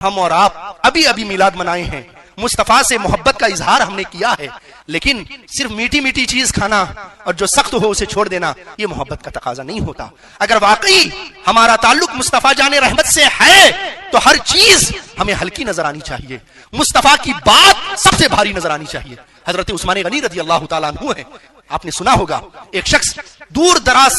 ہم اور آپ ابھی ابھی میلاد منائے ہیں، مصطفیٰ سے محبت کا اظہار ہم نے کیا ہے، لیکن صرف میٹھی میٹھی چیز کھانا اور جو سخت ہو اسے چھوڑ دینا یہ محبت کا تقاضا نہیں ہوتا۔ اگر واقعی ہمارا تعلق مصطفیٰ جان رحمت سے ہے تو ہر چیز ہمیں ہلکی نظر آنی چاہیے، مصطفیٰ کی بات سب سے بھاری نظر آنی چاہیے۔ حضرت عثمان غنی رضی اللہ تعالیٰ عنہ ہے، آپ نے سنا ہوگا، ایک شخص دور دراز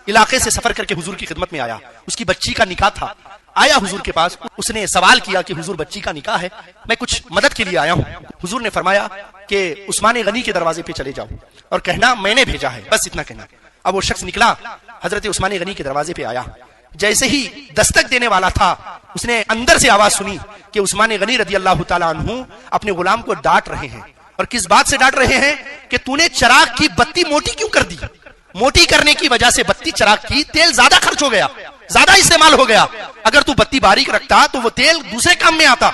علاقے سے سفر کر کے حضور کی خدمت میں آیا، اس کی بچی کا نکاح تھا، آیا حضور کے پاس، اس نے سوال کیا کہ حضور بچی کا نکاح ہے، میں کچھ مدد کے لیے آیا ہوں۔ حضور نے فرمایا کہ عثمان غنی کے دروازے پہ چلے جاؤ اور کہنا میں نے بھیجا ہے، بس اتنا کہنا۔ اب وہ شخص نکلا، حضرت عثمان غنی کے دروازے پہ آیا، جیسے ہی دستک دینے والا تھا اس نے اندر سے آواز سنی کہ عثمان غنی رضی اللہ تعالیٰ عنہ اپنے غلام کو ڈانٹ رہے ہیں، اور کس بات سے ڈانٹ رہے ہیں کہ تو نے چراغ کی بتی موٹی کیوں کر دی؟ موٹی کرنے کی وجہ سے بتی چراغ کی تیل زیادہ خرچ ہو گیا، زیادہ استعمال ہو گیا، اگر تو بتی باریک رکھتا تو وہ تیل دوسرے کام میں آتا۔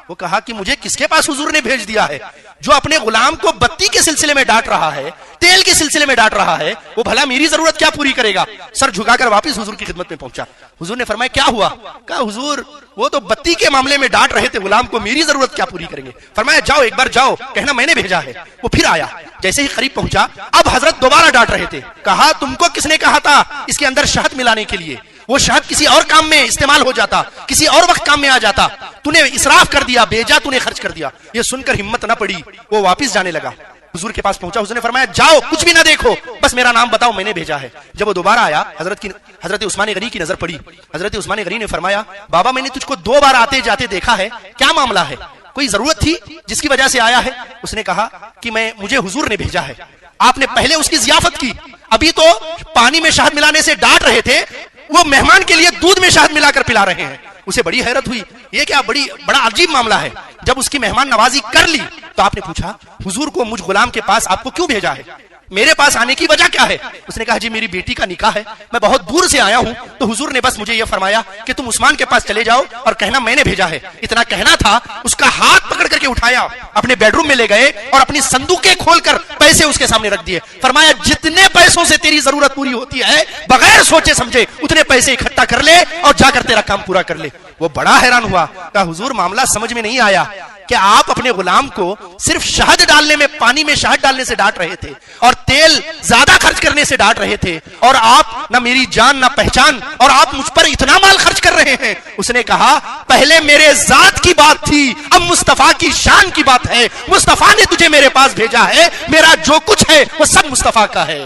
وہ کہا کہ مجھے کس کے پاس حضور نے بھیج دیا ہے جو اپنے غلام کو بتی کے سلسلے میں ڈانٹ رہا ہے، تیل کے سلسلے میں ڈانٹ رہا ہے، وہ بھلا میری ضرورت کیا پوری کرے گا؟ سر جھکا کر واپس حضور کی خدمت میں پہنچا۔ حضور نے فرمایا کیا ہوا؟ کہا حضور وہ تو بتی کے معاملے میں ڈانٹ رہے تھے غلام کو، میری ضرورت کیا پوری کریں گے؟ فرمایا جاؤ ایک بار جاؤ، کہنا میں نے بھیجا ہے۔ وہ پھر آیا، جیسے ہی قریب پہنچا اب حضرت دوبارہ ڈانٹ رہے تھے، کہا تم کو کس نے کہا تھا اس کے اندر شہد ملانے کے لیے؟ وہ شہد کسی اور کام میں استعمال ہو جاتا، کسی اور وقت کام میں آ جاتا، تو نے اسراف کر دیا، بیجا تو نے خرچ کر دیا۔ یہ سن کر ہمت نہ پڑی، وہ واپس جانے لگا، حضور کے پاس پہنچا، حضور نے فرمایا جاؤ کچھ بھی نہ دیکھو، بس میرا نام بتاؤ میں نے بھیجا ہے۔ جب وہ دوبارہ آیا حضرت عثمان غنی کی نظر پڑی، حضرت عثمان غنی نے فرمایا بابا میں نے تجھ کو 2 بار آتے جاتے دیکھا ہے، کیا معاملہ ہے؟ کوئی ضرورت تھی جس کی وجہ سے آیا ہے؟ اس نے کہا کہ مجھے حضور نے بھیجا ہے، آپ نے پہلے اس کی ضیافت کی، ابھی تو پانی میں شہد ملانے سے ڈانٹ رہے تھے، وہ مہمان کے لیے دودھ میں شہد ملا کر پلا رہے ہیں۔ اسے بڑی حیرت ہوئی، یہ کیا بڑا عجیب معاملہ ہے۔ جب اس کی مہمان نوازی کر لی تو آپ نے پوچھا حضور کو مجھ غلام کے پاس آپ کو کیوں بھیجا ہے؟ میرے پاس آنے کی وجہ کیا ہے؟ اس نے کہا جی میری بیٹی کا نکاح ہے، میں بہت دور سے آیا ہوں، تو حضور نے بس مجھے یہ فرمایا کہ تم عثمان کے پاس چلے جاؤ اور کہنا میں نے بھیجا ہے۔ اتنا کہنا تھا، اس کا ہاتھ پکڑ کر کے اٹھایا، اپنے بیڈ روم میں لے گئے اور اپنی صندوقیں کھول کر پیسے اس کے سامنے رکھ دیے، فرمایا جتنے پیسوں سے تیری ضرورت پوری ہوتی ہے بغیر سوچے سمجھے اتنے پیسے اکٹھا کر لے اور جا کر تیرا کام پورا کر لے۔ وہ بڑا حیران ہوا، کہا حضور معاملہ سمجھ میں نہیں آیا کہ آپ اپنے غلام کو صرف شہد ڈالنے میں، پانی میں شہد ڈالنے سے ڈانٹ رہے تھے اور تیل زیادہ خرچ کرنے سے ڈانٹ رہے تھے، اور آپ نہ میری جان نہ پہچان اور آپ مجھ پر اتنا مال خرچ کر رہے ہیں۔ اس نے کہا پہلے میرے ذات کی بات تھی، اب مصطفیٰ کی شان کی بات ہے، مصطفیٰ نے تجھے میرے پاس بھیجا ہے، میرا جو کچھ ہے وہ سب مصطفیٰ کا ہے۔